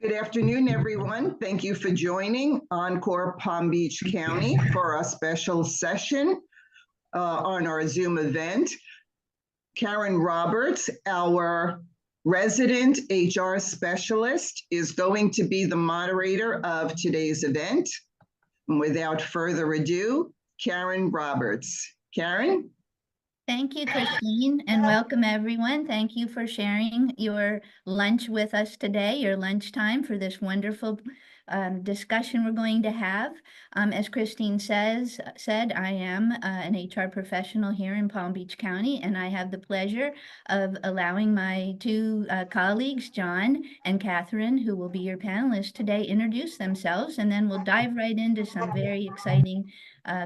Good afternoon, everyone. Thank you for joining Encore Palm Beach County for our special session on our Zoom event. Karen Roberts, our resident HR specialist, is going to be the moderator of today's event. And without further ado, Karen Roberts. Karen? Thank you, Christine, and welcome everyone. Thank you for sharing your lunch with us today, your lunchtime for this wonderful discussion we're going to have. As Christine said, I am an HR professional here in Palm Beach County, and I have the pleasure of allowing my two colleagues, John and Katherine, who will be your panelists today, introduce themselves, and then we'll dive right into some very exciting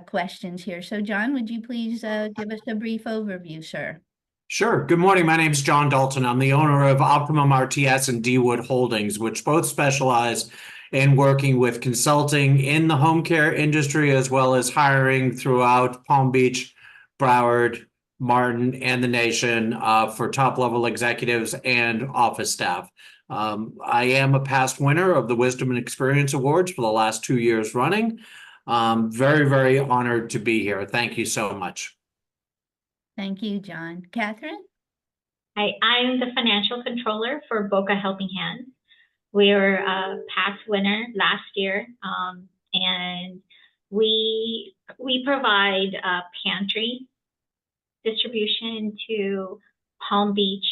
questions here. So John, would you please give us a brief overview, sir? Sure. Good morning. My name is John Dalton. I'm the owner of Optimum RTS and D-Wood Holdings, which both specialize in working with consulting in the home care industry, as well as hiring throughout Palm Beach, Broward, Martin, and the nation for top-level executives and office staff. I am a past winner of the Wisdom and Experience Awards for the last 2 years running. Very, very honored to be here. Thank you so much. Thank you, John. Katherine? Hi, I'm the financial controller for Boca Helping Hands. We were a past winner last year, and we provide pantry distribution to Palm Beach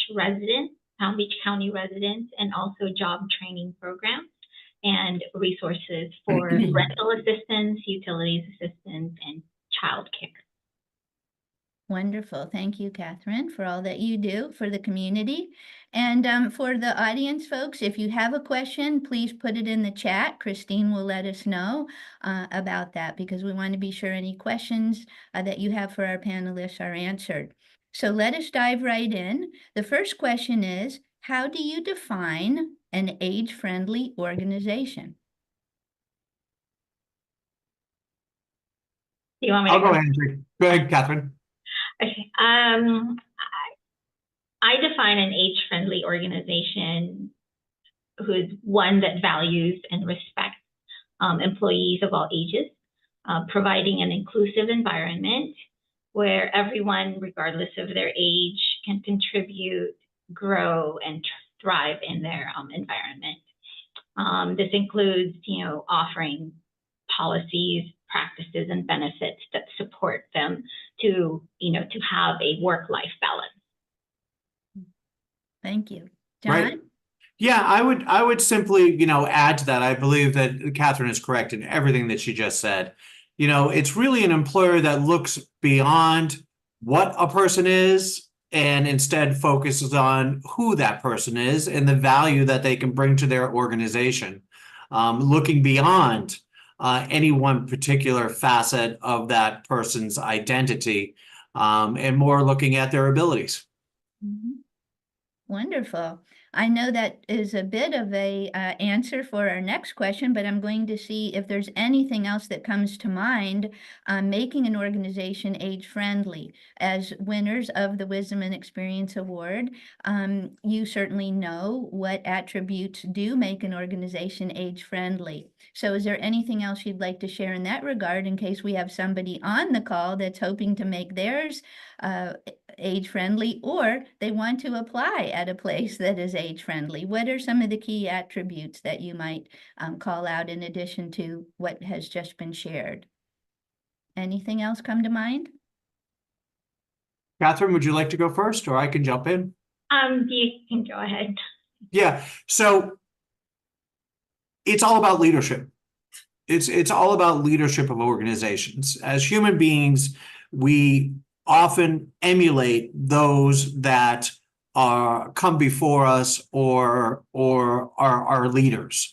County residents, and also job training programs and resources for rental assistance, utilities assistance, and childcare. Wonderful. Thank you, Katherine, for all that you do for the community. And for the audience folks, if you have a question, please put it in the chat. Christine will let us know about that, because we want to be sure any questions that you have for our panelists are answered. So let us dive right in. The first question is, how do you define an age-friendly organization? Do you want me I'll to go ahead. Go ahead, Katherine. Okay. I define an age-friendly organization who is one that values and respects employees of all ages, providing an inclusive environment where everyone, regardless of their age, can contribute, grow, and thrive in their environment. This includes, offering policies, practices, and benefits that support them to have a work-life balance. Thank you. John? Right. Yeah, I would simply, add to that. I believe that Katherine is correct in everything that she just said. It's really an employer that looks beyond what a person is and instead focuses on who that person is and the value that they can bring to their organization, looking beyond any one particular facet of that person's identity, and more looking at their abilities. Mm-hmm. Wonderful. I know that is a bit of a answer for our next question, but I'm going to see if there's anything else that comes to mind making an organization age-friendly. As winners of the Wisdom and Experience Award, you certainly know what attributes do make an organization age-friendly. So is there anything else you'd like to share in that regard, in case we have somebody on the call that's hoping to make theirs age-friendly, or they want to apply at a place that is age-friendly? What are some of the key attributes that you might call out in addition to what has just been shared? Anything else come to mind? Katherine, would you like to go first, or I can jump in? You can go ahead. Yeah. So it's all about leadership. It's all about leadership of organizations. As human beings, we often emulate those that come before us or are our leaders.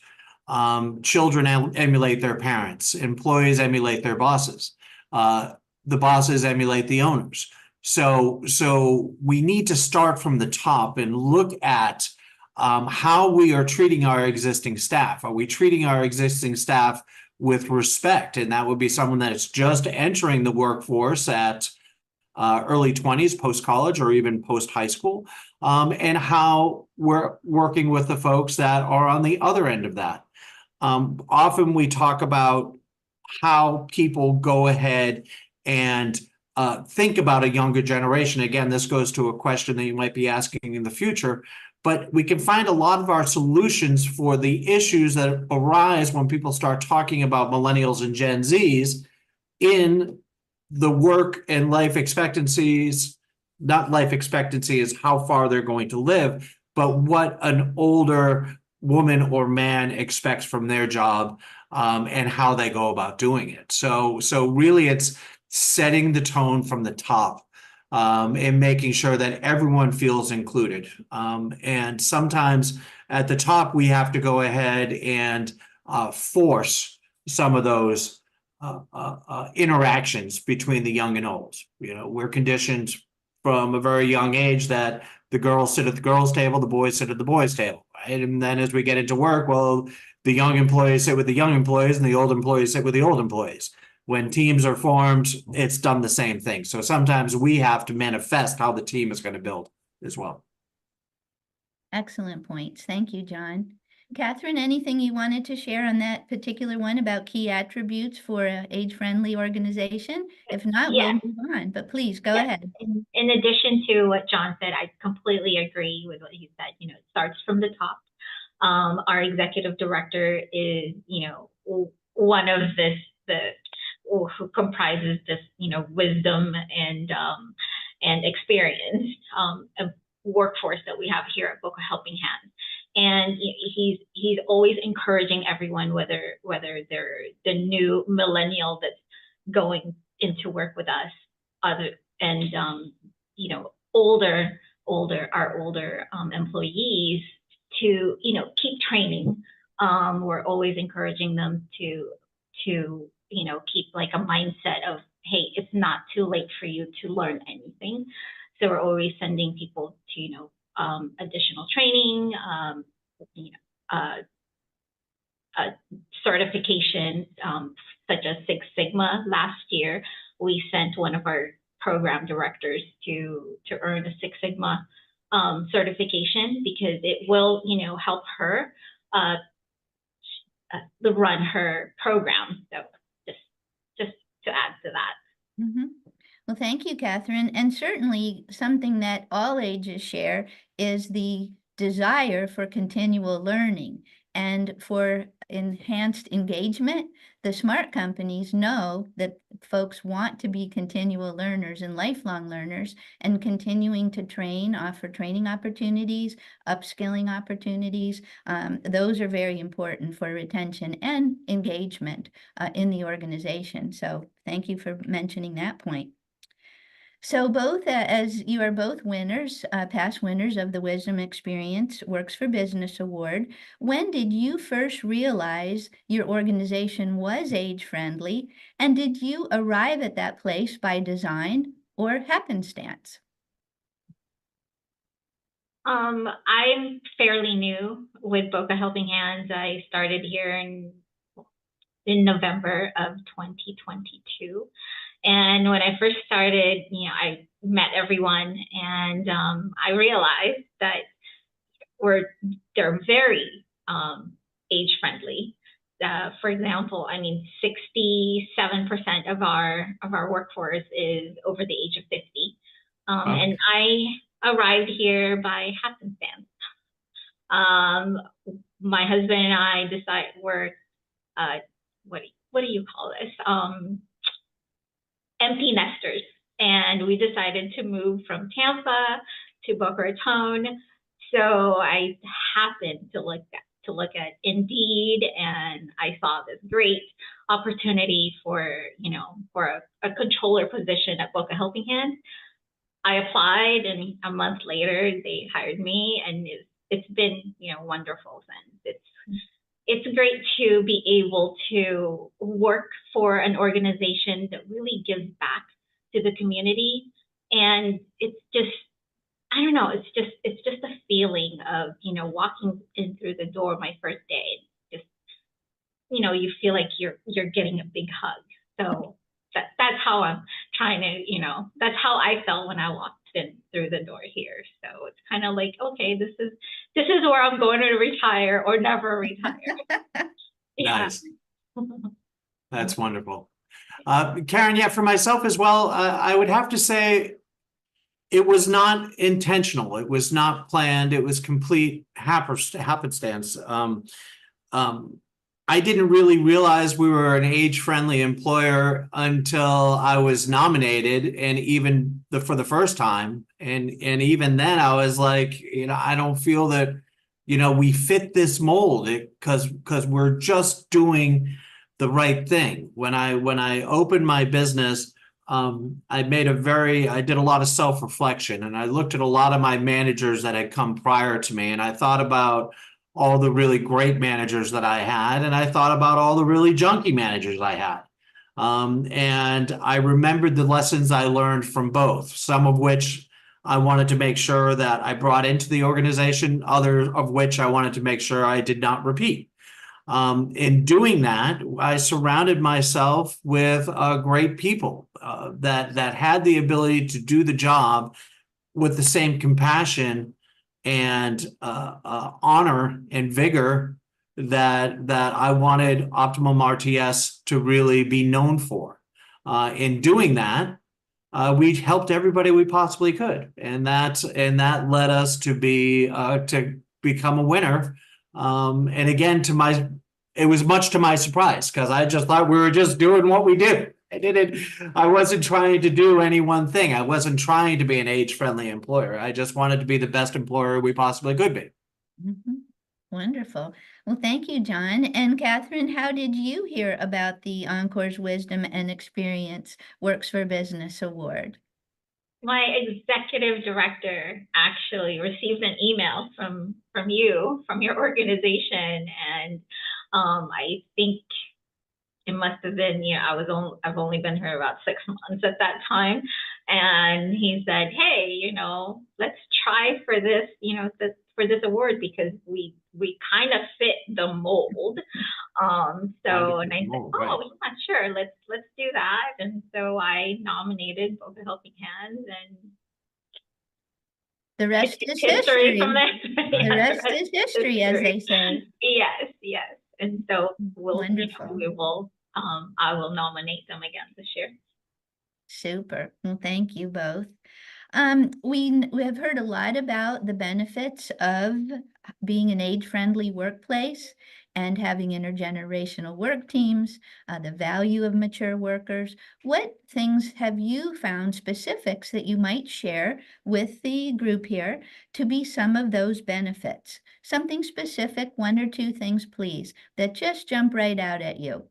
Children emulate their parents. Employees emulate their bosses. The bosses emulate the owners. So we need to start from the top and look at how we are treating our existing staff. Are we treating our existing staff with respect? And that would be someone that is just entering the workforce at early 20s, post-college, or even post-high school. and how we're working with the folks that are on the other end of that. Often we talk about how people go ahead and think about a younger generation. Again, this goes to a question that you might be asking in the future, but we can find a lot of our solutions for the issues that arise when people start talking about millennials and Gen Zs in the work and life expectancies. Not life expectancy is how far they're going to live, but what an older woman or man expects from their job, and how they go about doing it. So really it's setting the tone from the top, and making sure that everyone feels included. And sometimes at the top, we have to go ahead and force some of those interactions between the young and old. You know, we're conditioned from a very young age that the girls sit at the girls' table, the boys sit at the boys' table, right? And then as we get into work, well, the young employees sit with the young employees and the old employees sit with the old employees. When teams are formed, it's done the same thing. So sometimes we have to manifest how the team is going to build as well. Excellent points. Thank you, John. Katherine, anything you wanted to share on that particular one about key attributes for an age-friendly organization? If not, Yeah. we'll move on, but please go ahead. In addition to what John said, I completely agree with what he said. You know, it starts from the top. Our executive director is, you know, one of who comprises this, you know, wisdom and experience of workforce that we have here at Boca Helping Hands. And he's always encouraging everyone, whether they're the new millennial that's going into work with us, you know, older employees to, you know, keep training. We're always encouraging them to you know, keep like a mindset of, hey, it's not too late for you to learn anything. So we're always sending people to, you know, additional training, you know, certification, such as Six Sigma. Last year, we sent one of our program directors to earn a Six Sigma certification, because it will, you know, help her run her program. So just to add to that. Mm-hmm. Well, thank you, Katherine. And certainly something that all ages share is the desire for continual learning and for enhanced engagement. The smart companies know that folks want to be continual learners and lifelong learners, and continuing to train, offer training opportunities, upskilling opportunities. Those are very important for retention and engagement in the organization. So thank you for mentioning that point. So both, as you are both winners, past winners of the Wisdom Experience Works for Business Award, when did you first realize your organization was age-friendly, and did you arrive at that place by design or happenstance? I'm fairly new with Boca Helping Hands. I started here in November of 2022. And when I first started, you know, I met everyone, and I realized that they're very age friendly. For example, I mean, 67% of our workforce is over the age of 50, and I arrived here by happenstance. My husband and I we're what do you call this? Empty nesters, and we decided to move from Tampa to Boca Raton. So I happened to look at Indeed, and I saw this great opportunity for a controller position at Boca Helping Hands. I applied, and a month later they hired me, and it's been, you know, wonderful since. It's great to be able to work for an organization that really gives back to the community. And it's just, I don't know, it's just a feeling of, you know, walking in through the door my first day, just, you know, you feel like you're getting a big hug. So that's how I'm trying to, you know, that's how I felt when I walked in through the door here. So it's kind of like, okay, this is where I'm going to retire or never retire. Yeah. Nice. That's wonderful. Karen, yeah, for myself as well, I would have to say it was not intentional. It was not planned. It was complete happenstance. I didn't really realize we were an age-friendly employer until I was nominated, and even for the first time. And even then, I was like, I don't feel that, we fit this mold because we're just doing the right thing. When I opened my business, I did a lot of self-reflection, and I looked at a lot of my managers that had come prior to me, and I thought about all the really great managers that I had, and I thought about all the really junky managers I had. And I remembered the lessons I learned from both, some of which I wanted to make sure that I brought into the organization, others of which I wanted to make sure I did not repeat. In doing that, I surrounded myself with great people that had the ability to do the job with the same compassion and honor and vigor that I wanted Optimum RTS to really be known for. In doing that, we helped everybody we possibly could, and that led us to become a winner. And again, it was much to my surprise, because I just thought we were just doing what we do. I wasn't trying to do any one thing. I wasn't trying to be an age-friendly employer. I just wanted to be the best employer we possibly could be. Mm-hmm. Wonderful. Well, thank you, John. And Katherine, how did you hear about the Encore's Wisdom and Experience Works for Business Award? My executive director actually received an email from you, from your organization, and I think it must have been, I've only been here about 6 months at that time. And he said, hey, let's try for this, for this award, because we kind of fit the mold. And I said, oh, yeah, sure, let's do that. And so I nominated Boca Helping Hands, and the rest is history. From there. The rest is history, as they say. Yes. And so Wonderful. I will nominate them again this year. Super. Well, thank you both. We have heard a lot about the benefits of being an age-friendly workplace and having intergenerational work teams, the value of mature workers. What things have you found specifics that you might share with the group here to be some of those benefits? Something specific, 1 or 2 things, please, that just jump right out at you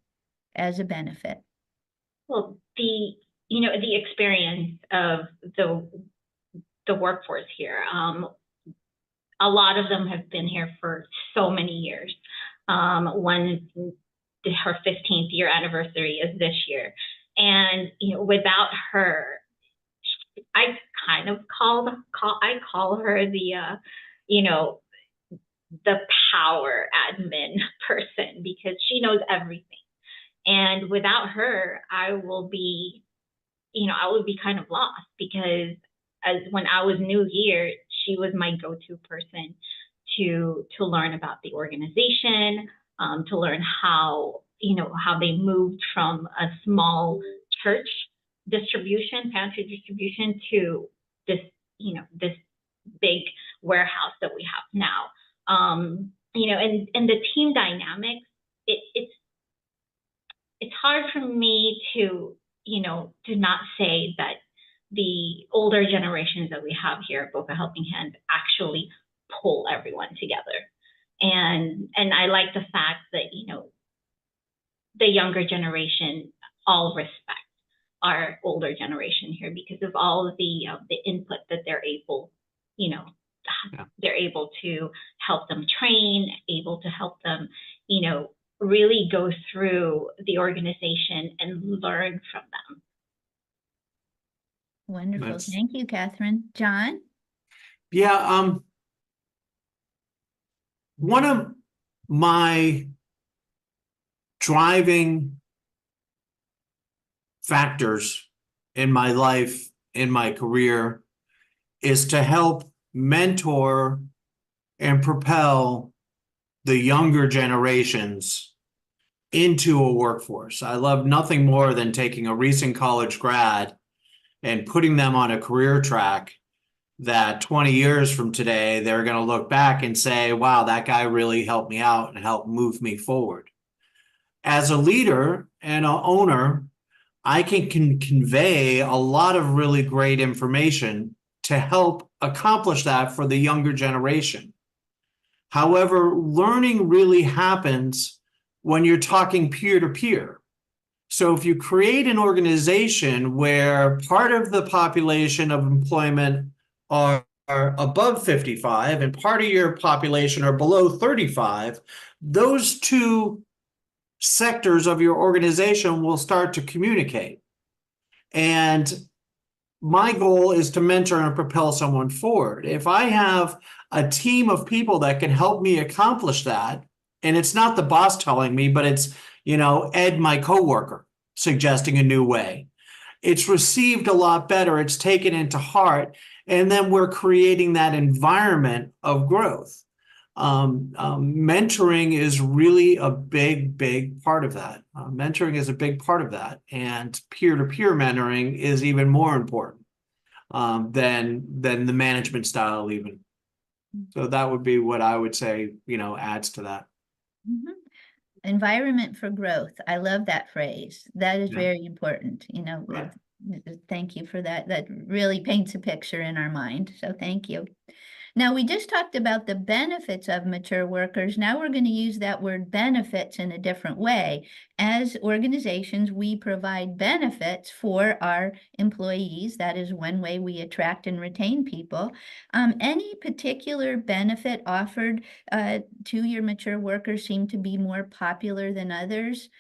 as a benefit. Well, the experience of the workforce here. A lot of them have been here for so many years. Her 15th year anniversary is this year, and without her, I kind of call her the power admin person, because she knows everything. And without her, I would be kind of lost, because when I was new here, she was my go-to person to learn about the organization, to learn how they moved from a small church pantry distribution to this big warehouse that we have now. And the team dynamics, it's hard for me to not say that the older generations that we have here at Boca Helping Hands actually pull everyone together. And I like the fact that, the younger generation all respect our older generation here, because of all of the input that they're able, they're able to help them train, able to help them, really go through the organization and learn from them. Wonderful. Thank you, Katherine. John? Yeah, one of my driving factors in my life, in my career, is to help mentor and propel the younger generations into a workforce. I love nothing more than taking a recent college grad and putting them on a career track that 20 years from today, they're going to look back and say, wow, that guy really helped me out and helped move me forward. As a leader and an owner, I can convey a lot of really great information to help accomplish that for the younger generation. However, learning really happens when you're talking peer-to-peer. So if you create an organization where part of the population of employment are above 55 and part of your population are below 35, those two sectors of your organization will start to communicate. And my goal is to mentor and propel someone forward. If I have a team of people that can help me accomplish that, and it's not the boss telling me, but it's, Ed, my coworker, suggesting a new way, it's received a lot better. It's taken into heart. And then we're creating that environment of growth. Mentoring is really a big part of that. Mentoring is a big part of that. And peer-to-peer mentoring is even more important than the management style even. So that would be what I would say, adds to that. Mm-hmm. Environment for growth. I love that phrase. That is very important. Right. Thank you for that. That really paints a picture in our mind. So thank you. Now, we just talked about the benefits of mature workers. Now we're going to use that word benefits in a different way. As organizations, we provide benefits for our employees. That is one way we attract and retain people. Any particular benefit offered to your mature workers seem to be more popular than others?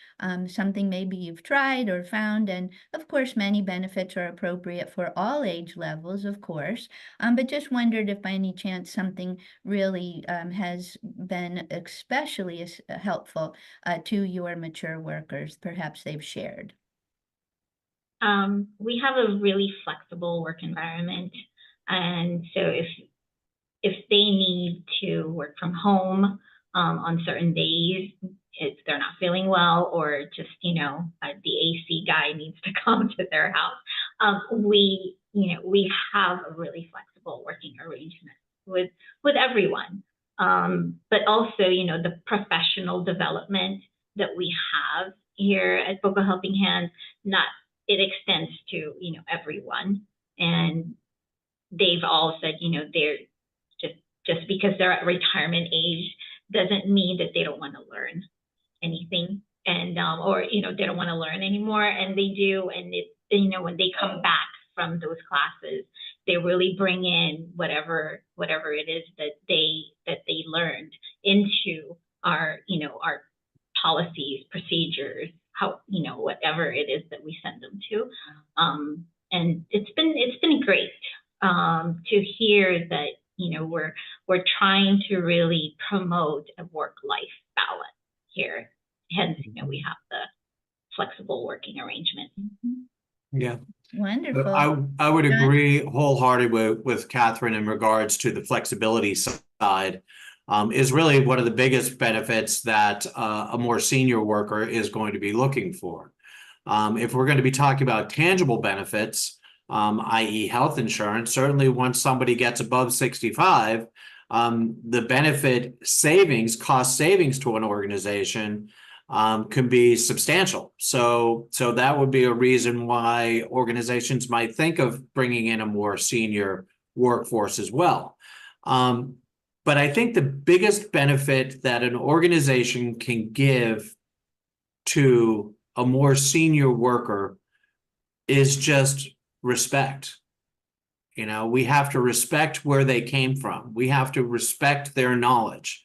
Something maybe you've tried or found, and of course, many benefits are appropriate for all age levels, of course, but just wondered if by any chance something really has been especially helpful to your mature workers, perhaps they've shared. We have a really flexible work environment, and so if they need to work from home on certain days, if they're not feeling well, or just the AC guy needs to come to their house, we have a really flexible working arrangement with everyone. But also, the professional development that we have here at Boca Helping Hands, it extends to everyone, and they've all said they're just because they're at retirement age doesn't mean that they don't want to learn anything, and or they don't want to learn anymore, and they do. And when they come back from those classes, they really bring in whatever it is that they learned into our our policies, procedures, whatever it is that we send them to. And it's been great to hear that we're trying to really promote a work-life balance here. Hence, we have the flexible working arrangement. Yeah. Wonderful. I would agree wholeheartedly with Katherine in regards to the flexibility side. Is really one of the biggest benefits that a more senior worker is going to be looking for. If we're going to be talking about tangible benefits, i.e. health insurance, certainly once somebody gets above 65, the benefit savings, cost savings to an organization can be substantial. So that would be a reason why organizations might think of bringing in a more senior workforce as well. But I think the biggest benefit that an organization can give to a more senior worker is just respect. We have to respect where they came from. We have to respect their knowledge.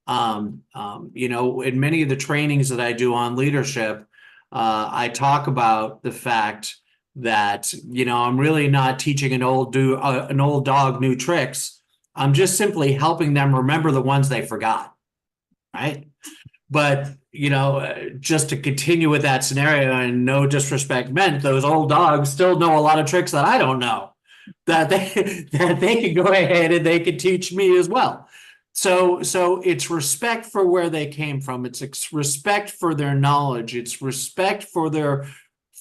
In many of the trainings that I do on leadership, I talk about the fact that, I'm really not teaching an old dog new tricks. I'm just simply helping them remember the ones they forgot, right? But, just to continue with that scenario, and no disrespect meant, those old dogs still know a lot of tricks that I don't know. that they can go ahead and they can teach me as well. So it's respect for where they came from. It's respect for their knowledge. It's respect for their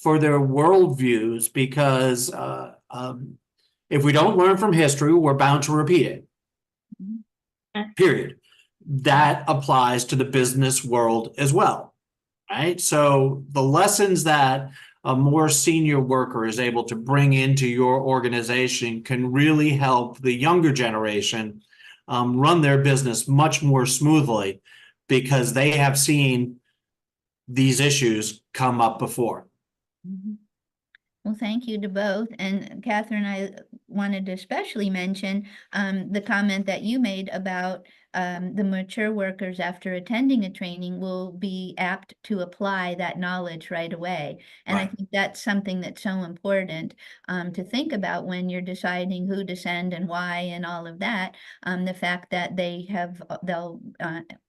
worldviews, because if we don't learn from history, we're bound to repeat it. Period. That applies to the business world as well, right? So the lessons that a more senior worker is able to bring into your organization can really help the younger generation run their business much more smoothly, because they have seen these issues come up before. Mm-hmm. Well, thank you to both. And Katherine, I wanted to especially mention the comment that you made about the mature workers, after attending a training, will be apt to apply that knowledge right away. And Right. I think that's something that's so important to think about when you're deciding who to send and why and all of that. The fact that they'll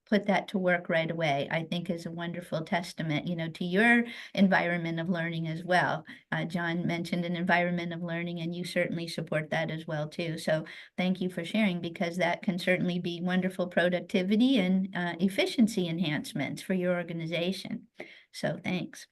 put that to work right away, I think is a wonderful testament, to your environment of learning as well. John mentioned an environment of learning, and you certainly support that as well too. So thank you for sharing, because that can certainly be wonderful productivity and efficiency enhancements for your organization. So thanks.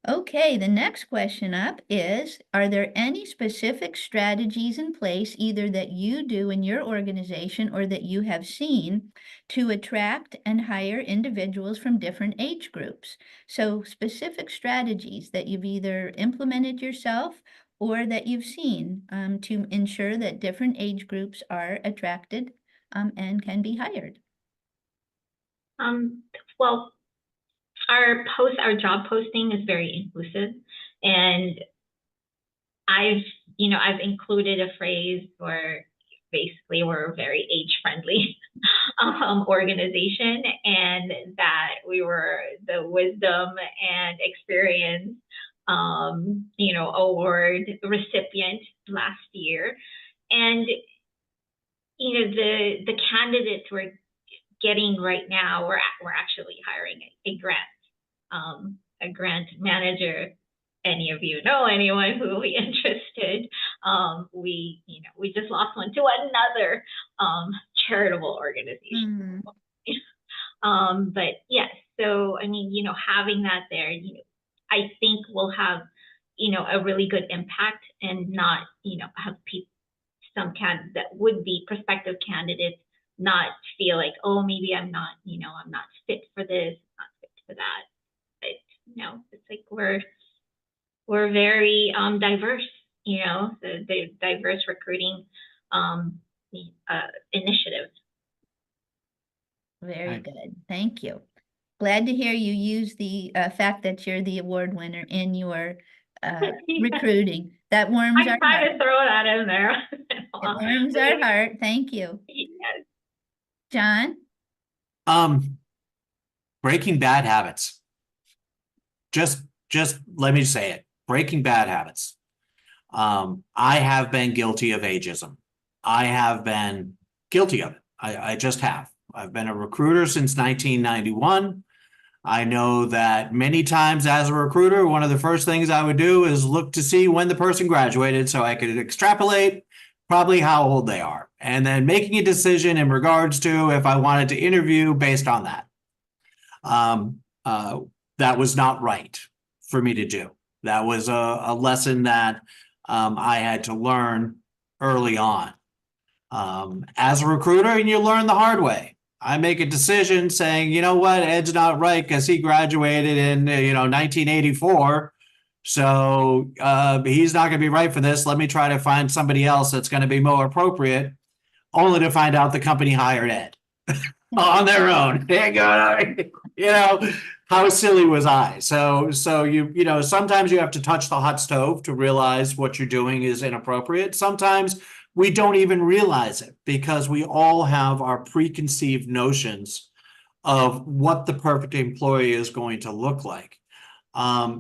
Okay, the next question up is, are there any specific strategies in place, either that you do in your organization or that you have seen, to attract and hire individuals from different age groups? So specific strategies that you've either implemented yourself or that you've seen to ensure that different age groups are attracted and can be hired. Well, our job posting is very inclusive, and I've included a phrase where basically we're a very age-friendly organization, and that we were the wisdom and experience award recipient last year. And the candidates we're getting right now, we're actually hiring a grant manager. Any of you know anyone who will be interested? We just lost one to another charitable organization. Mm-hmm. But yes, so having that there, I think will have a really good impact, and not have some candidates that would be prospective candidates not feel like, oh, maybe I'm not fit for this, not fit for that. But it's like we're very diverse, the diverse recruiting initiative. Very good. Thank you. Glad to hear you use the fact that you're the award winner in your recruiting. That warms our heart. I try to throw that in there. It warms our heart. Thank you. Yes. John? Breaking bad habits. Just let me say it. Breaking bad habits. I have been guilty of ageism. I have been guilty of it. I just have. I've been a recruiter since 1991. I know that many times as a recruiter, one of the first things I would do is look to see when the person graduated, so I could extrapolate probably how old they are, and then making a decision in regards to if I wanted to interview based on that. That was not right for me to do. That was a lesson that I had to learn early on. As a recruiter, and you learn the hard way. I make a decision saying, you know what, Ed's not right because he graduated in 1984. So he's not going to be right for this. Let me try to find somebody else that's going to be more appropriate, only to find out the company hired Ed on their own. How silly was I? So sometimes you have to touch the hot stove to realize what you're doing is inappropriate. Sometimes we don't even realize it because we all have our preconceived notions of what the perfect employee is going to look like.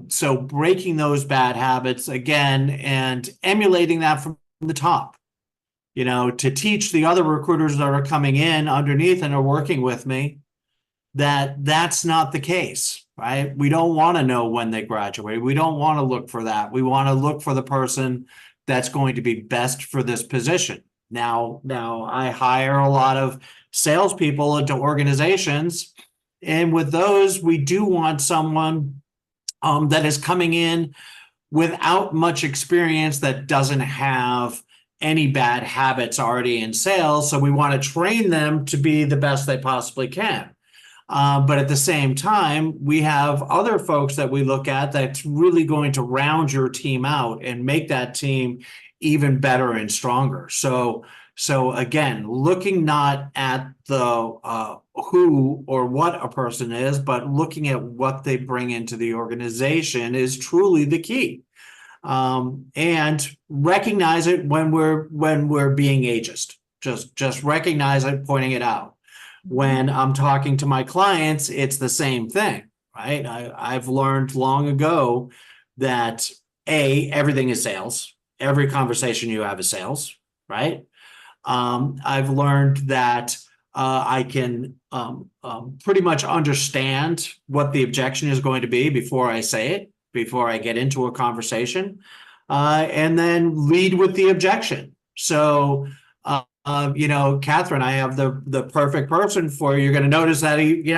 So breaking those bad habits again and emulating that from the top, to teach the other recruiters that are coming in underneath and are working with me that that's not the case, right? We don't want to know when they graduate. We don't want to look for that. We want to look for the person that's going to be best for this position. Now I hire a lot of salespeople into organizations, and with those, we do want someone that is coming in without much experience, that doesn't have any bad habits already in sales. So we want to train them to be the best they possibly can. But at the same time, we have other folks that we look at that's really going to round your team out and make that team even better and stronger. So again, looking not at the who or what a person is, but looking at what they bring into the organization is truly the key. And recognize it when we're being ageist. Just recognize it, pointing it out. When I'm talking to my clients, it's the same thing, right? I've learned long ago that everything is sales. Every conversation you have is sales, right? I've learned that I can pretty much understand what the objection is going to be before I say it, before I get into a conversation, and then lead with the objection. So, Katherine, I have the perfect person for you. You're going to notice that he,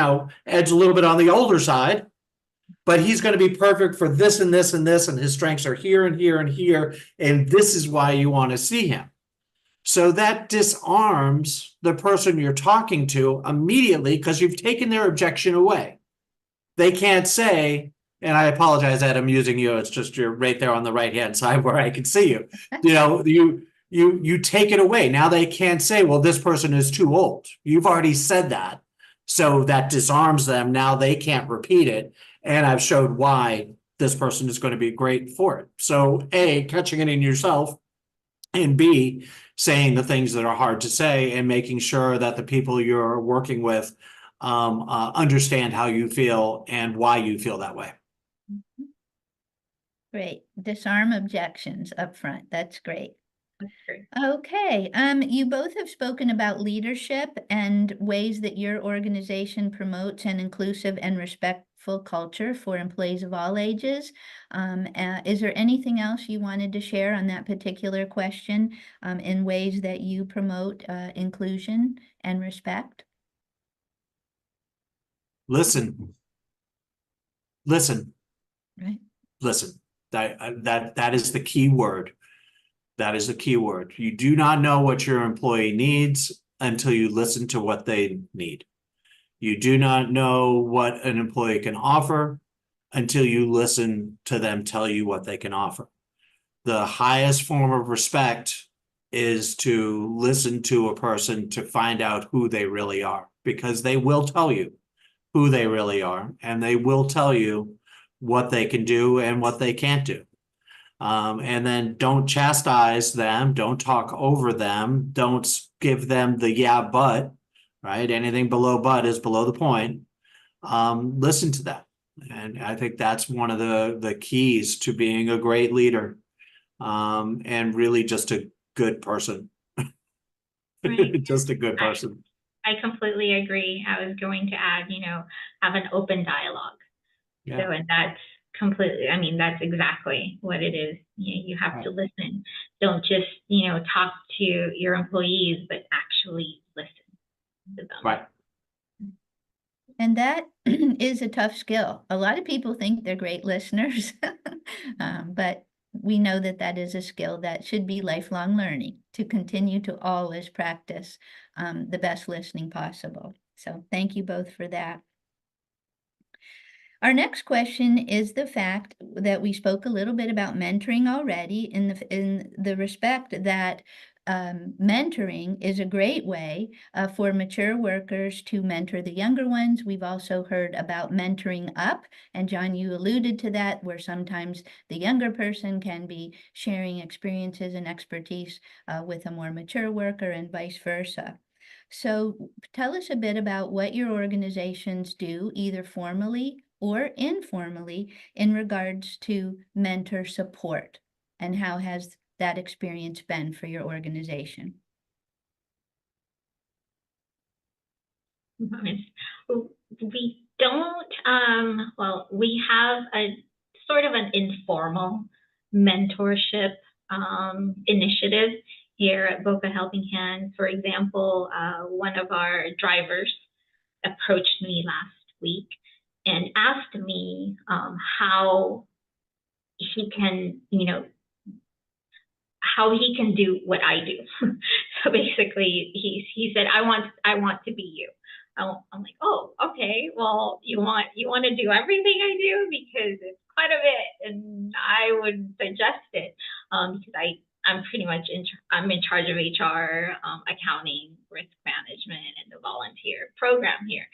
Ed's a little bit on the older side, but he's going to be perfect for this and this and this, and his strengths are here and here and here, and this is why you want to see him. So that disarms the person you're talking to immediately, because you've taken their objection away. They can't say, and I apologize that I'm using you, it's just you're right there on the right-hand side where I can see you. You take it away. Now they can't say, well, this person is too old. You've already said that. So that disarms them. Now they can't repeat it. And I've showed why this person is going to be great for it. So A, catching it in yourself, and B, saying the things that are hard to say and making sure that the people you're working with understand how you feel and why you feel that way. Great. Disarm objections up front. That's great. That's great. Okay. You both have spoken about leadership and ways that your organization promotes an inclusive and respectful culture for employees of all ages. Is there anything else you wanted to share on that particular question in ways that you promote inclusion and respect? Listen. Right. Listen. That is the key word. That is the key word. You do not know what your employee needs until you listen to what they need. You do not know what an employee can offer until you listen to them tell you what they can offer. The highest form of respect is to listen to a person to find out who they really are, because they will tell you who they really are, and they will tell you what they can do and what they can't do. And then don't chastise them, don't talk over them, don't give them the yeah, but, right? Anything below but is below the point. Listen to them. And I think that's one of the keys to being a great leader, and really just a good person. Right. Just a good person. I completely agree. I was going to add, have an open dialogue. Yeah. So, and that's completely, that's exactly what it is. You have Right. to listen. Don't just, talk to your employees, but actually listen to them. Right. And that is a tough skill. A lot of people think they're great listeners, but we know that that is a skill that should be lifelong learning, to continue to always practice the best listening possible. So thank you both for that. Our next question is the fact that we spoke a little bit about mentoring already, in the respect that mentoring is a great way for mature workers to mentor the younger ones. We've also heard about mentoring up, and John, you alluded to that, where sometimes the younger person can be sharing experiences and expertise with a more mature worker, and vice versa. So tell us a bit about what your organizations do, either formally or informally, in regards to mentor support, and how has that experience been for your organization? We don't, we have a sort of an informal mentorship initiatives here at Boca Helping Hands. For example, one of our drivers approached me last week and asked me how he can, how he can do what I do. So basically, he said, I want to be you. I'm like, oh, okay. Well, you want to do everything I do, because it's quite a bit, and I would suggest it because I'm pretty much I'm in charge of HR, accounting, risk management, and the volunteer program here.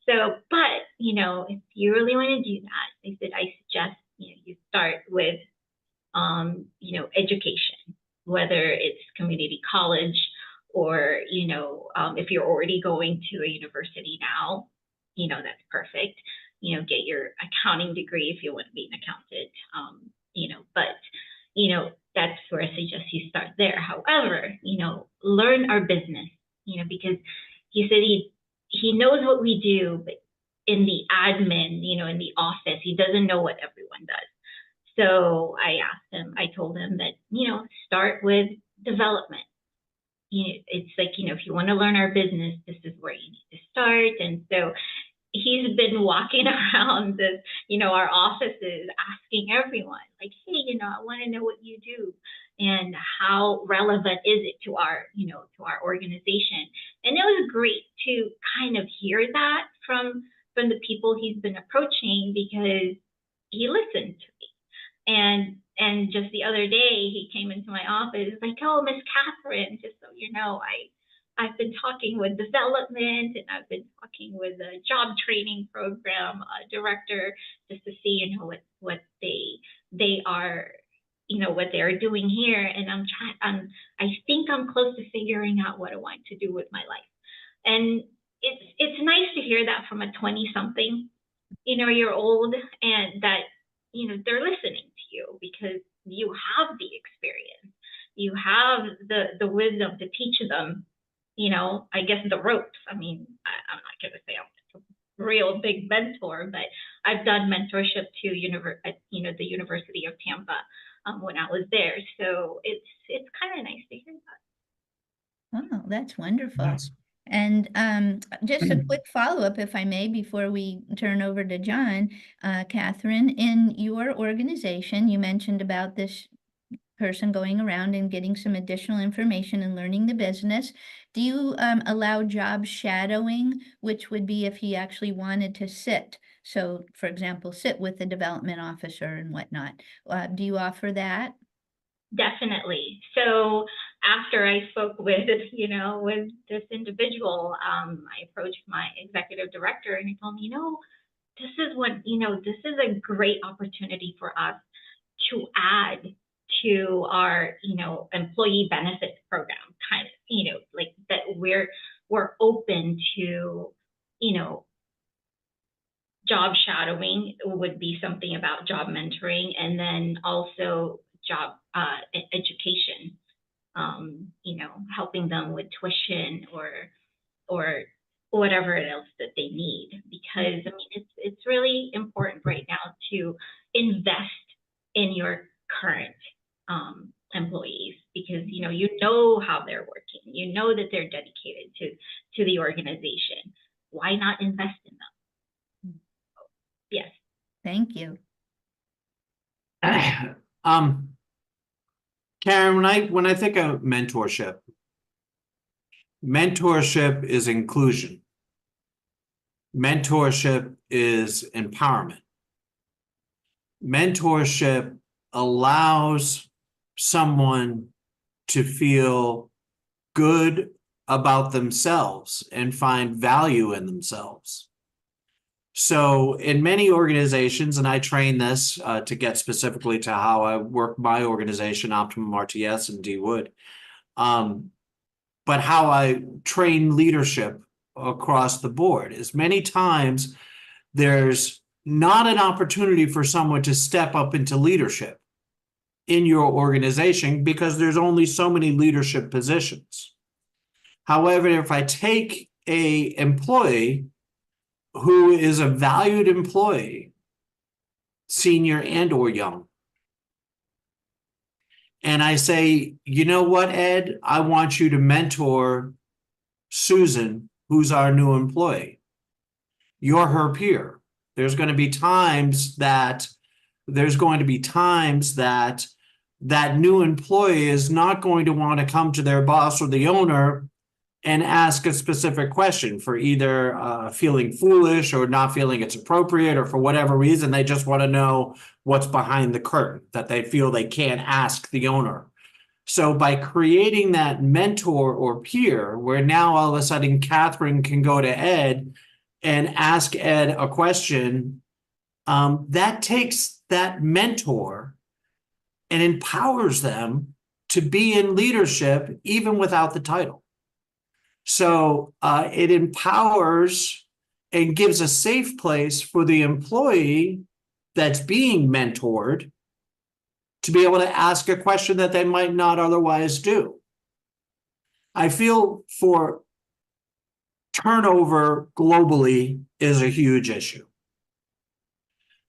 So, but if you really want to do that, they said I suggest you start with education, whether it's community college or if you're already going to a university now, that's perfect. Get your accounting degree if you want to be an accountant. But that's where I suggest you start there. However, learn our business, because he said he knows what we do, but in the admin, in the office, he doesn't know what everyone does. So I told him that, start with development. It's like, if you want to learn our business, this is where you need to start. And so he's been walking around our offices asking everyone, like, hey, I want to know what you do and how relevant is it to our, to our organization. And it was great to kind of hear that from the people he's been approaching, because he listened to me. And just the other day, he came into my office like, oh, Miss Katherine, just so you know, I've been talking with development, and I've been talking with the job training program director, just to see, what they are, what they are doing here. And I think I'm close to figuring out what I want to do with my life. And it's nice to hear that from a 20-something, year old, and that, they're listening to you because you have the experience, you have the wisdom to teach them, I guess the ropes. I mean, I'm not going to say I'm a real big mentor, but I've done mentorship to the University of Tampa when I was there. So it's kind of nice to hear that. Oh, that's wonderful. Yes. And just a quick follow-up, if I may, before we turn over to John. Katherine, in your organization, you mentioned about this person going around and getting some additional information and learning the business. Do you allow job shadowing, which would be if he actually wanted to sit? So, for example, sit with the development officer and whatnot. Do you offer that? Definitely. So after I spoke with, with this individual, I approached my executive director, and he told me, this is a great opportunity for us to add to our, employee benefits program, kind of, like that we're open to, job shadowing would be something about job mentoring, and then also job education, helping them with tuition or whatever else that they need. Because I mean, it's really important right now to invest in your current employees, because you know how they're working, that they're dedicated to the organization. Why not invest in them? Yes. Thank you. Karen, when I think of mentorship is inclusion. Mentorship is empowerment. Mentorship allows someone to feel good about themselves and find value in themselves. So in many organizations, and I train this to get specifically to how I work my organization, Optimum RTS and D Wood, but how I train leadership across the board is many times there's not an opportunity for someone to step up into leadership in your organization because there's only so many leadership positions. However, if I take an employee who is a valued employee, senior and or young, and I say, you know what, Ed, I want you to mentor Susan, who's our new employee. You're her peer. There's going to be times that that new employee is not going to want to come to their boss or the owner and ask a specific question for either feeling foolish or not feeling it's appropriate, or for whatever reason, they just want to know what's behind the curtain that they feel they can't ask the owner. So by creating that mentor or peer, where now all of a sudden Katherine can go to Ed and ask Ed a question, that takes that mentor and empowers them to be in leadership even without the title. So it empowers and gives a safe place for the employee that's being mentored to be able to ask a question that they might not otherwise do. I feel for turnover globally is a huge issue.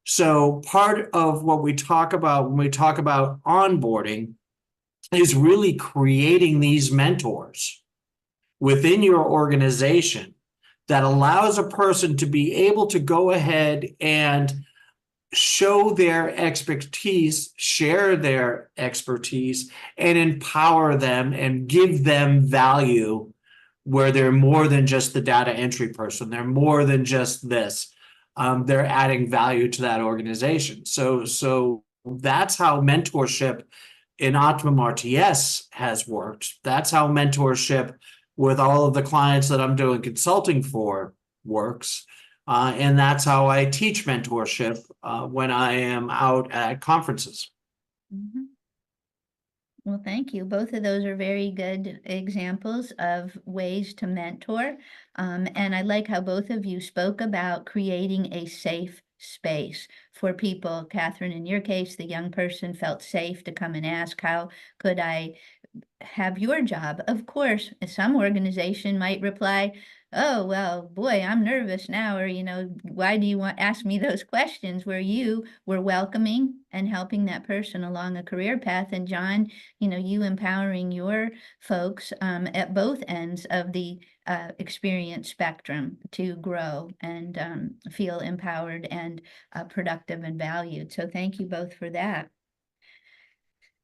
So part of what we talk about when we talk about onboarding is really creating these mentors within your organization that allows a person to be able to go ahead and show their expertise, share their expertise, and empower them and give them value where they're more than just the data entry person. They're more than just this. They're adding value to that organization. So that's how mentorship in Optimum RTS has worked. That's how mentorship with all of the clients that I'm doing consulting for works. And that's how I teach mentorship when I am out at conferences. Mm-hmm. Well, thank you. Both of those are very good examples of ways to mentor. And I like how both of you spoke about creating a safe space for people. Katherine, in your case, the young person felt safe to come and ask, how could I have your job? Of course, some organization might reply, oh, well, boy, I'm nervous now, or, why do you ask me those questions? Where you were welcoming and helping that person along a career path. And John, you empowering your folks at both ends of the experience spectrum to grow and feel empowered and productive and valued. So thank you both for that.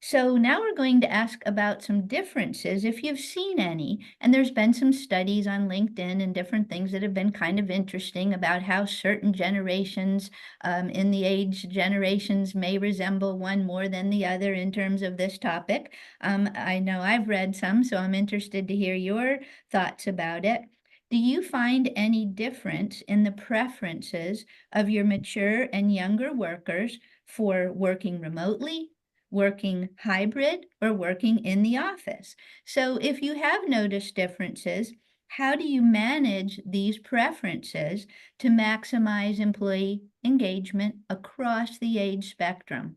So now we're going to ask about some differences, if you've seen any, and there's been some studies on LinkedIn and different things that have been kind of interesting about how certain generations in the age generations may resemble one more than the other in terms of this topic. I know I've read some, so I'm interested to hear your thoughts about it. Do you find any difference in the preferences of your mature and younger workers for working remotely, working hybrid, or working in the office? So if you have noticed differences, how do you manage these preferences to maximize employee engagement across the age spectrum?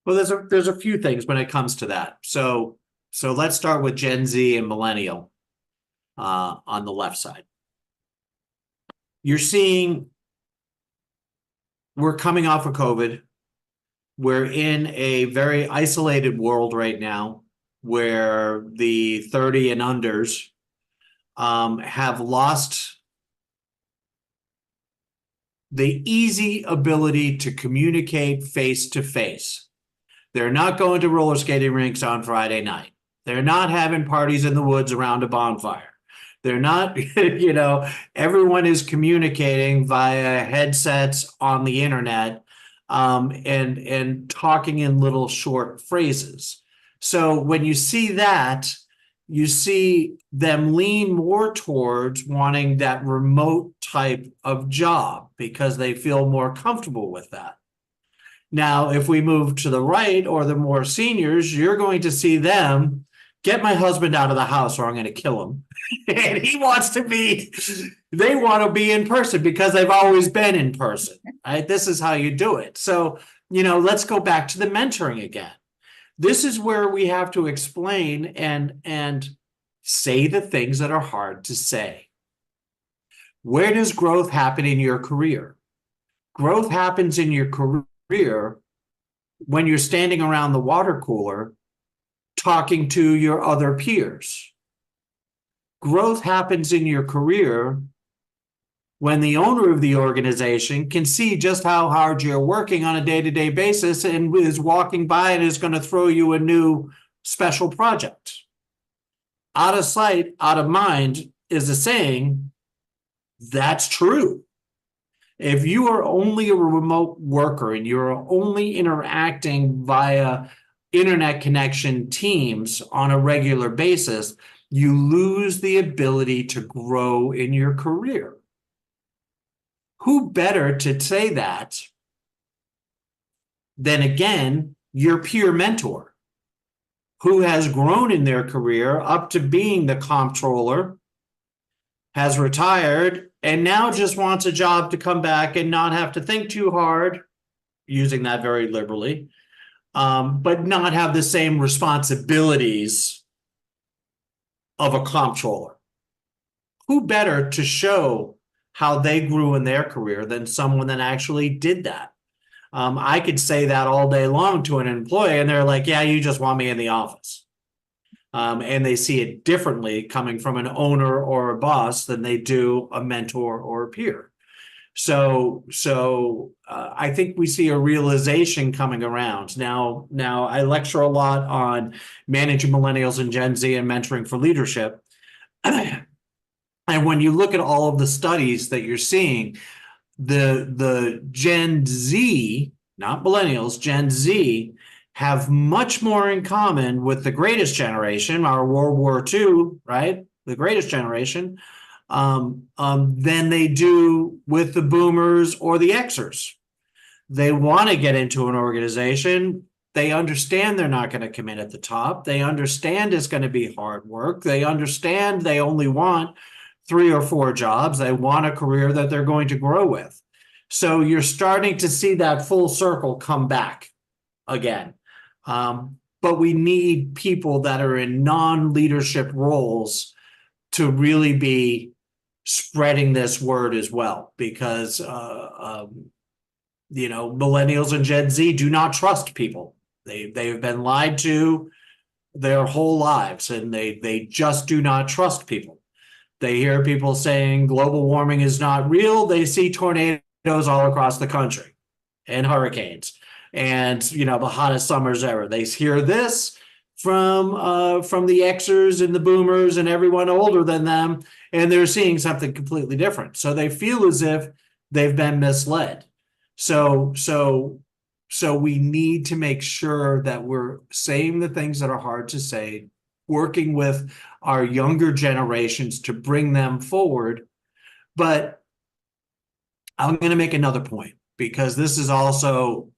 Well, there's a few things when it comes to that. So let's start with Gen Z and millennial on the left side. You're seeing we're coming off of COVID. We're in a very isolated world right now where the 30 and unders have lost the easy ability to communicate face to face. They're not going to roller skating rinks on Friday night. They're not having parties in the woods around a bonfire. They're not, everyone is communicating via headsets on the internet. And talking in little short phrases. So when you see that, you see them lean more towards wanting that remote type of job because they feel more comfortable with that. Now, if we move to the right or the more seniors, you're going to see them get my husband out of the house or I'm going to kill him. And they want to be in person because they've always been in person, right? This is how you do it. So, let's go back to the mentoring again. This is where we have to explain and say the things that are hard to say. Where does growth happen in your career? Growth happens in your career when you're standing around the water cooler talking to your other peers. Growth happens in your career when the owner of the organization can see just how hard you're working on a day-to-day basis and is walking by and is going to throw you a new special project. Out of sight, out of mind is a saying. That's true. If you are only a remote worker and you're only interacting via internet connection Teams on a regular basis, you lose the ability to grow in your career. Who better to say that than, again, your peer mentor who has grown in their career up to being the comptroller, has retired, and now just wants a job to come back and not have to think too hard, using that very liberally, but not have the same responsibilities of a comptroller. Who better to show how they grew in their career than someone that actually did that? I could say that all day long to an employee, and they're like, yeah, you just want me in the office. And they see it differently coming from an owner or a boss than they do a mentor or a peer. So I think we see a realization coming around. Now I lecture a lot on managing millennials and Gen Z and mentoring for leadership. And when you look at all of the studies that you're seeing, the Gen Z, not millennials, Gen Z, have much more in common with the greatest generation, our World War II, right? The greatest generation, than they do with the boomers or the Xers. They want to get into an organization. They understand they're not going to come in at the top. They understand it's going to be hard work. They understand they only want 3 or 4 jobs. They want a career that they're going to grow with. So you're starting to see that full circle come back again. But we need people that are in non-leadership roles to really be spreading this word as well, because millennials and Gen Z do not trust people. They've been lied to their whole lives, and they just do not trust people. They hear people saying global warming is not real. They see tornadoes all across the country and hurricanes. And, the hottest summers ever. They hear this from the Xers and the boomers and everyone older than them, and they're seeing something completely different. So they feel as if they've been misled. So we need to make sure that we're saying the things that are hard to say, working with our younger generations to bring them forward. But I'm going to make another point, because this is also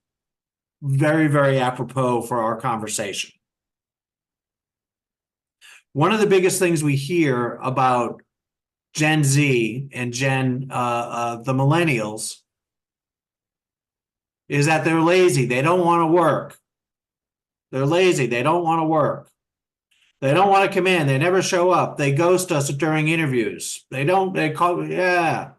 very, very apropos for our conversation. One of the biggest things we hear about Gen Z and the millennials is that they're lazy. They don't want to work. They're lazy. They don't want to work. They don't want to come in. They never show up. They ghost us during interviews. They call, yeah.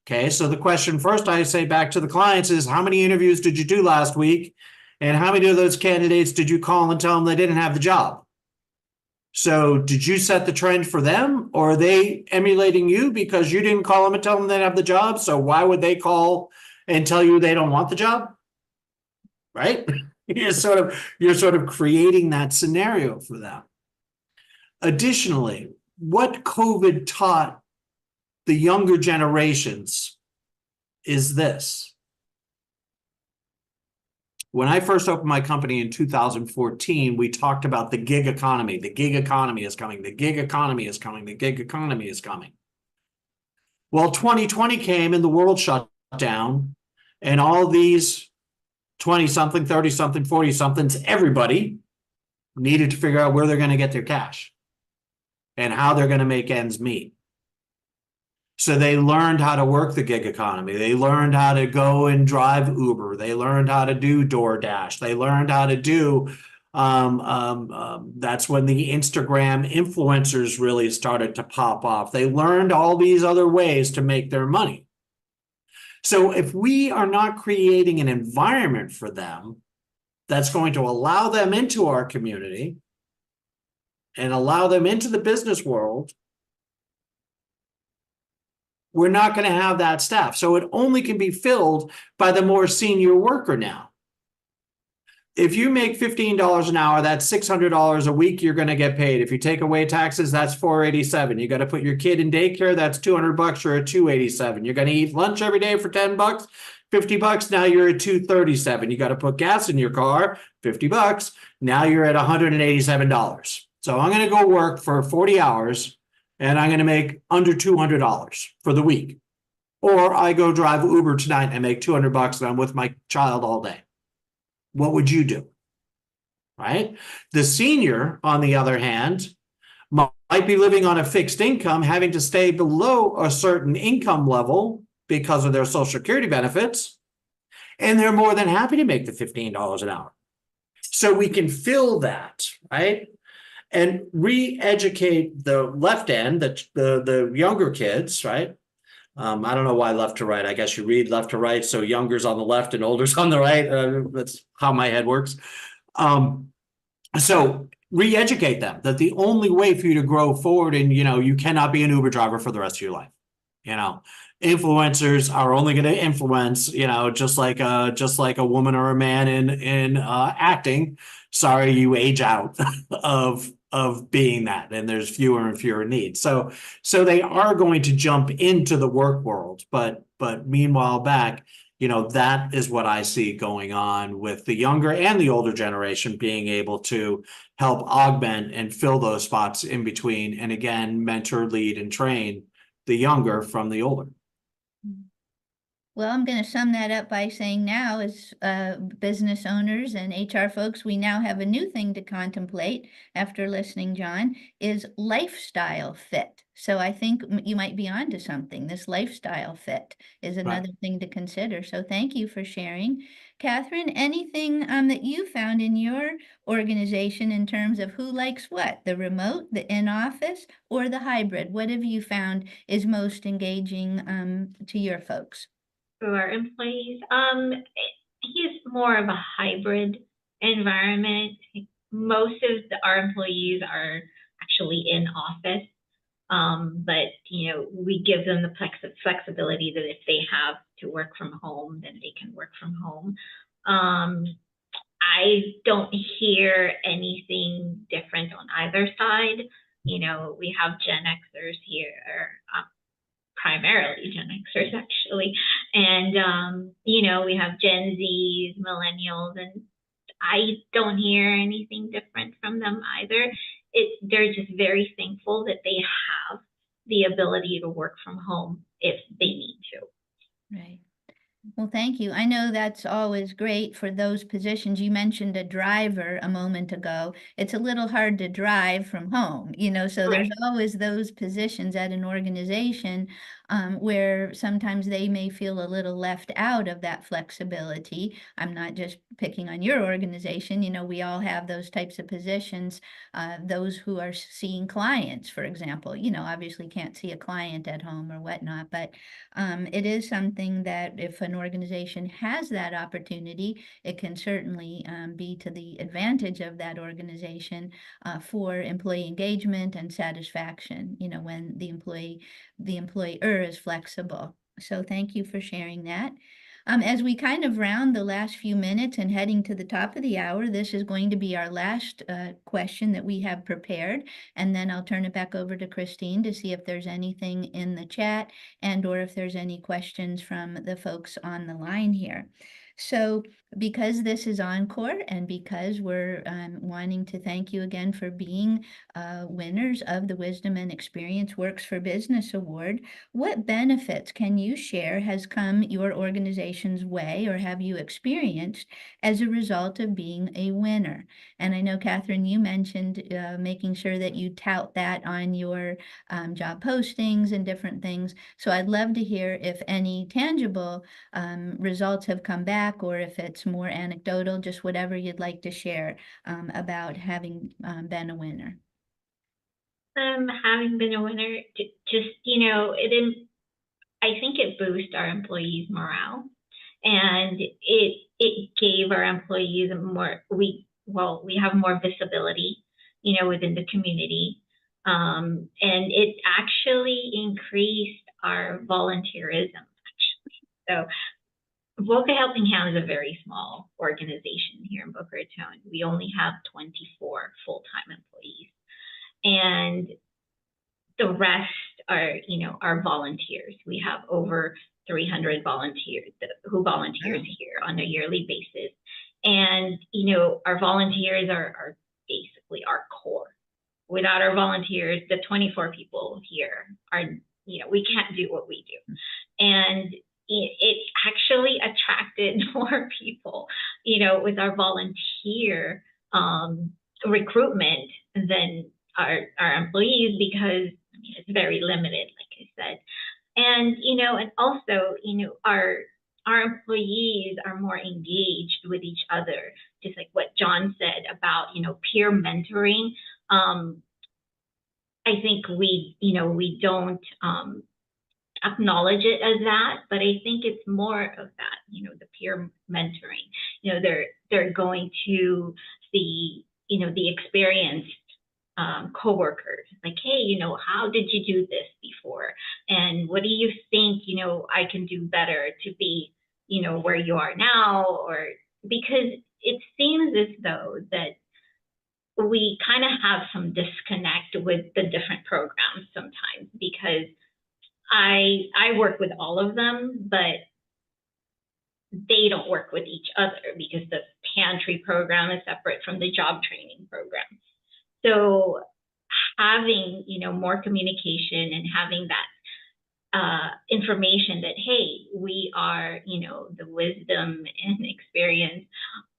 Okay, so the question first I say back to the clients is, how many interviews did you do last week? And how many of those candidates did you call and tell them they didn't have the job? So did you set the trend for them, or are they emulating you because you didn't call them and tell them they didn't have the job? So why would they call and tell you they don't want the job? Right? You're sort of creating that scenario for them. Additionally, what COVID taught the younger generations is this. When I first opened my company in 2014, we talked about the gig economy. The gig economy is coming. The gig economy is coming. The gig economy is coming. Well, 2020 came and the world shut down, and all these 20-something, 30-something, 40-somethings, everybody needed to figure out where they're going to get their cash and how they're going to make ends meet. So they learned how to work the gig economy. They learned how to go and drive Uber. They learned how to do DoorDash. They learned how to do, that's when the Instagram influencers really started to pop off. They learned all these other ways to make their money. So if we are not creating an environment for them that's going to allow them into our community and allow them into the business world, we're not going to have that staff. So it only can be filled by the more senior worker now. If you make $15 an hour, that's $600 a week you're going to get paid. If you take away taxes, that's $487. You got to put your kid in daycare, that's $200, you're at $287. You're going to eat lunch every day for $10, $50, now you're at $237. You got to put gas in your car, $50, now you're at $187. So I'm going to go work for 40 hours and I'm going to make under $200 for the week. Or I go drive Uber tonight and make $200 and I'm with my child all day. What would you do? Right? The senior, on the other hand, might be living on a fixed income, having to stay below a certain income level because of their Social Security benefits, and they're more than happy to make the $15 an hour. So we can fill that, right? And re-educate the left end, the younger kids, right? I don't know why left to right. I guess you read left to right, so younger's on the left and older's on the right. That's how my head works. So re-educate them that the only way for you to grow forward, and you cannot be an Uber driver for the rest of your life. Influencers are only going to influence, just like a woman or a man in acting. Sorry, you age out of being that, and there's fewer and fewer needs. So they are going to jump into the work world, but meanwhile back, that is what I see going on with the younger and the older generation being able to help augment and fill those spots in between, and again, mentor, lead, and train the younger from the older. Well, I'm going to sum that up by saying now, as business owners and HR folks, we now have a new thing to contemplate after listening, John, is lifestyle fit. So I think you might be onto something. This lifestyle fit is another thing to consider. So thank you for sharing. Katherine, anything that you found in your organization in terms of who likes what, the remote, the in-office, or the hybrid? What have you found is most engaging to your folks? To our employees, he's more of a hybrid environment. Most of our employees are actually in office, but we give them the flexibility that if they have to work from home, then they can work from home. I don't hear anything different on either side. We have Gen Xers here, primarily Gen Xers actually, and we have Gen Zs, millennials, and I don't hear anything different from them either. They're just very thankful that they have the ability to work from home if they need to. Right. Well, thank you. I know that's always great for those positions. You mentioned a driver a moment ago. It's a little hard to drive from home, so there's always those positions at an organization where sometimes they may feel a little left out of that flexibility. I'm not just picking on your organization. We all have those types of positions. Those who are seeing clients, for example, obviously can't see a client at home or whatnot, but it is something that if an organization has that opportunity, it can certainly be to the advantage of that organization for employee engagement and satisfaction, when the employer is flexible. So thank you for sharing that. As we kind of round the last few minutes and heading to the top of the hour, this is going to be our last question that we have prepared. And then I'll turn it back over to Christine to see if there's anything in the chat or if there's any questions from the folks on the line here. So because this is Encore and because we're wanting to thank you again for being winners of the Wisdom and Experience Works for Business Award, what benefits can you share has come your organization's way or have you experienced as a result of being a winner? And I know, Katherine, you mentioned making sure that you tout that on your job postings and different things. So I'd love to hear if any tangible results have come back, or if it's more anecdotal, just whatever you'd like to share about having been a winner. Having been a winner, just, I think it boosts our employees' morale. and it gave our employees more. We have more visibility, within the community, and it actually increased our volunteerism. So Boca Helping Hands is a very small organization here in Boca Raton. We only have 24 full-time employees, and the rest are volunteers. We have over 300 volunteers who volunteers here on a yearly basis. And, our volunteers are basically our core. Without our volunteers, the 24 people here are, we can't do what we do. And it actually attracted more people, with our volunteer recruitment than our employees, because it's very limited, like I said. And, and also, our employees are more engaged with each other, just like what John said about, peer mentoring. I think we don't acknowledge it as that, but I think it's more of that, the peer mentoring. They're going to the experienced coworkers, like, hey, how did you do this before? And what do you think, I can do better to be, where you are now? Or because it seems as though that we kind of have some disconnect with the different programs sometimes, because I work with all of them, but they don't work with each other because the pantry program is separate from the job training program. So having, more communication and having that information that, hey, we are, the wisdom and experience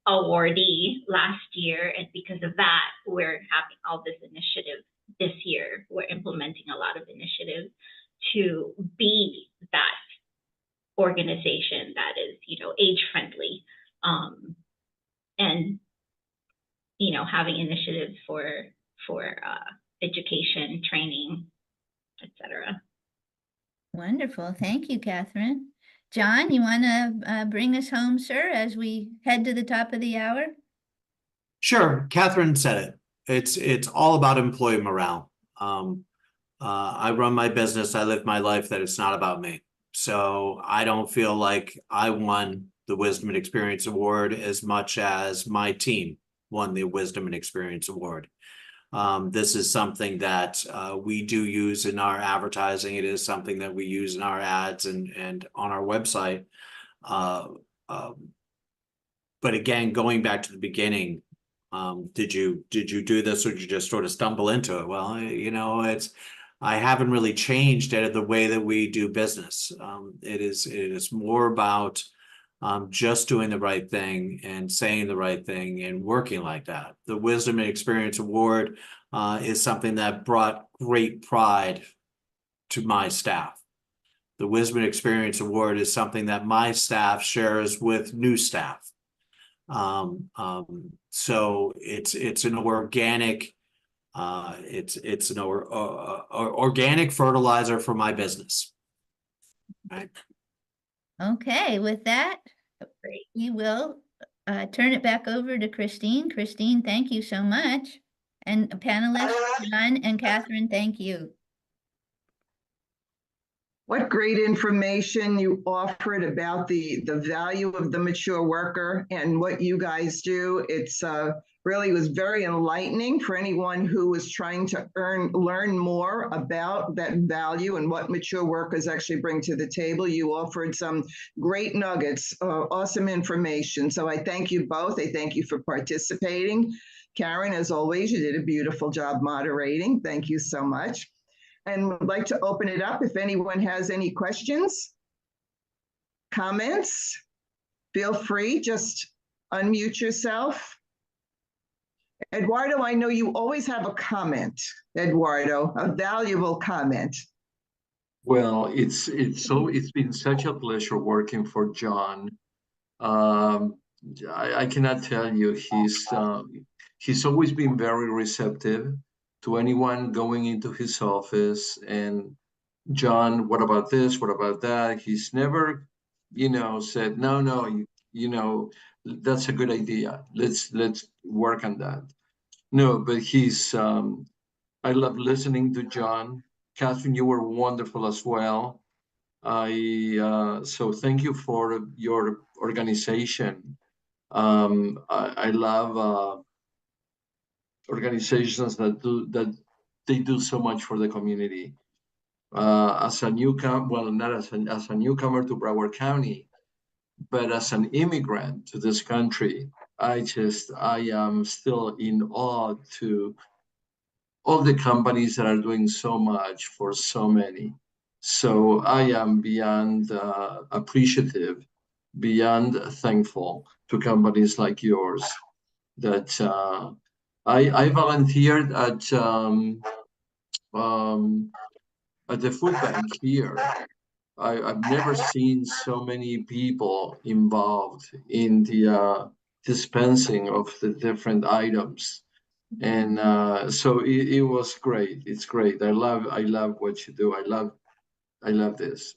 awardee last year, and because of that, we're having all this initiative this year. We're implementing a lot of initiatives to be that organization that is, age friendly, and having initiatives for education, training, etc. Wonderful. Thank you, Katherine. John, you want to bring us home, sir, as we head to the top of the hour? Sure. Katherine said it. It's all about employee morale. I run my business. I live my life that it's not about me. So I don't feel like I won the Wisdom and Experience Award as much as my team won the Wisdom and Experience Award. This is something that we do use in our advertising. It is something that we use in our ads and on our website. But again, going back to the beginning, did you do this, or did you just sort of stumble into it? Well, I haven't really changed the way that we do business. It is more about just doing the right thing and saying the right thing and working like that. The Wisdom and Experience Award is something that brought great pride to my staff. The Wisdom and Experience Award is something that my staff shares with new staff. So it's an organic it's an organic fertilizer for my business. Right. Okay, with that, we will turn it back over to Christine. Christine, thank you so much. And panelists, John and Katherine, thank you. What great information you offered about the value of the mature worker and what you guys do. It's really was very enlightening for anyone who was trying to learn more about that value and what mature workers actually bring to the table. You offered some great nuggets, awesome information. So I thank you both. I thank you for participating. Karen, as always, you did a beautiful job moderating. Thank you so much. And would like to open it up if anyone has any questions, comments. Feel free, just unmute yourself. Eduardo, I know you always have a comment, Eduardo, a valuable comment. Well, it's been such a pleasure working for John. I cannot tell you, he's always been very receptive to anyone going into his office. And John, what about this? What about that? He's never said, no, that's a good idea. Let's work on that. No, but I love listening to John. Katherine, you were wonderful as well. So thank you for your organization. I love organizations that they do so much for the community. As a newcomer, well, not as a newcomer to Broward County, but as an immigrant to this country, I am still in awe to all the companies that are doing so much for so many. So I am beyond appreciative, beyond thankful to companies like yours that I volunteered at the food bank here. I've never seen so many people involved in the dispensing of the different items. And so it was great. It's great. I love what you do. I love this.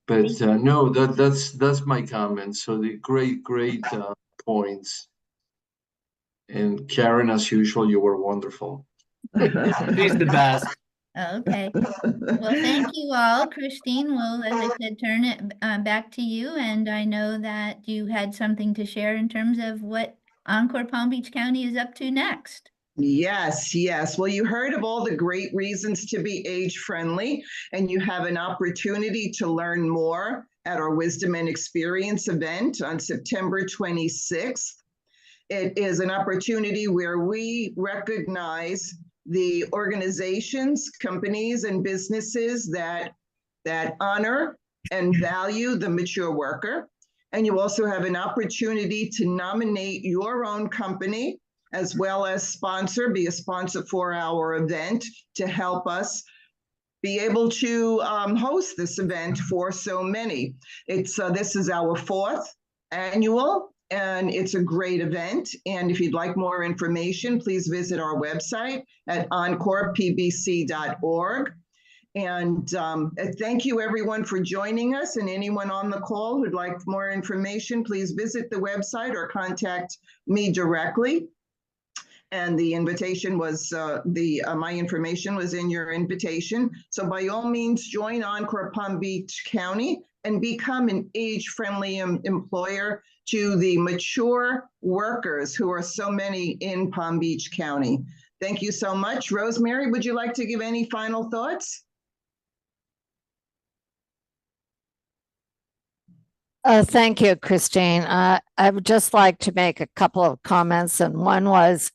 But no, that's my comment. So the great points. And Karen, as usual, you were wonderful. She's the best. Okay. Well, thank you all. Christine, will, as I said, turn it back to you. And I know that you had something to share in terms of what Encore Palm Beach County is up to next. Yes, yes. Well, you heard of all the great reasons to be age-friendly, and you have an opportunity to learn more at our Wisdom and Experience event on September 26th. It is an opportunity where we recognize the organizations, companies, and businesses that honor and value the mature worker. And you also have an opportunity to nominate your own company, as well as be a sponsor for our event to help us be able to host this event for so many. This is our 4th annual, and it's a great event. And if you'd like more information, please visit our website at encorepbc.org. And thank you everyone for joining us, and anyone on the call who'd like more information, please visit the website or contact me directly. And the invitation was, my information was in your invitation. So by all means, join Encore Palm Beach County and become an age-friendly employer to the mature workers who are so many in Palm Beach County. Thank you so much. Rosemary, would you like to give any final thoughts? Thank you, Christine. I would just like to make a couple of comments, and one was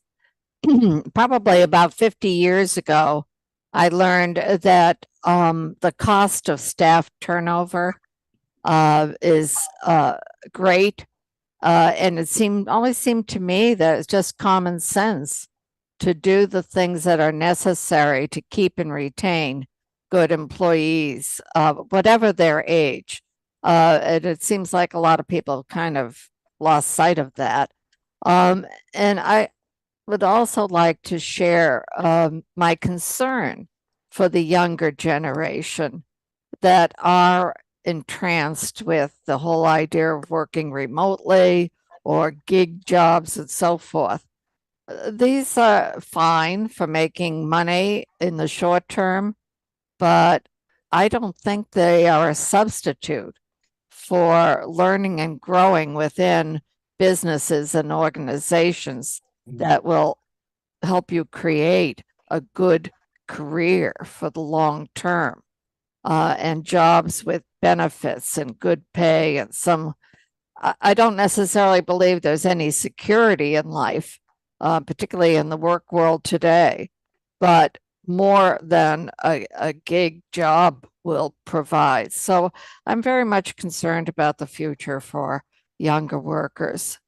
probably about 50 years ago, I learned that the cost of staff turnover is great. And it always seemed to me that it's just common sense to do the things that are necessary to keep and retain good employees, whatever their age. And it seems like a lot of people kind of lost sight of that. And I would also like to share my concern for the younger generation that are entranced with the whole idea of working remotely or gig jobs and so forth. These are fine for making money in the short term, but I don't think they are a substitute for learning and growing within businesses and organizations that will help you create a good career for the long term, and jobs with benefits and good pay and I don't necessarily believe there's any security in life, particularly in the work world today, but more than a gig job will provide. So I'm very much concerned about the future for younger workers.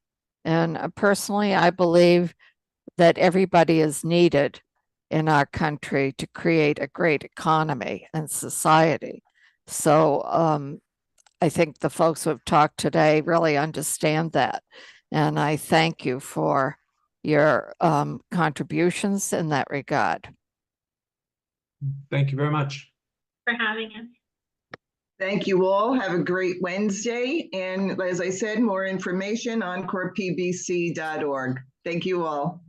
And personally, I believe that everybody is needed in our country to create a great economy and society. So I think the folks who have talked today really understand that. And I thank you for your contributions in that regard. Thank you very much for having us. Thank you all. Have a great Wednesday. And as I said, more information on encorepbc.org. Thank you all.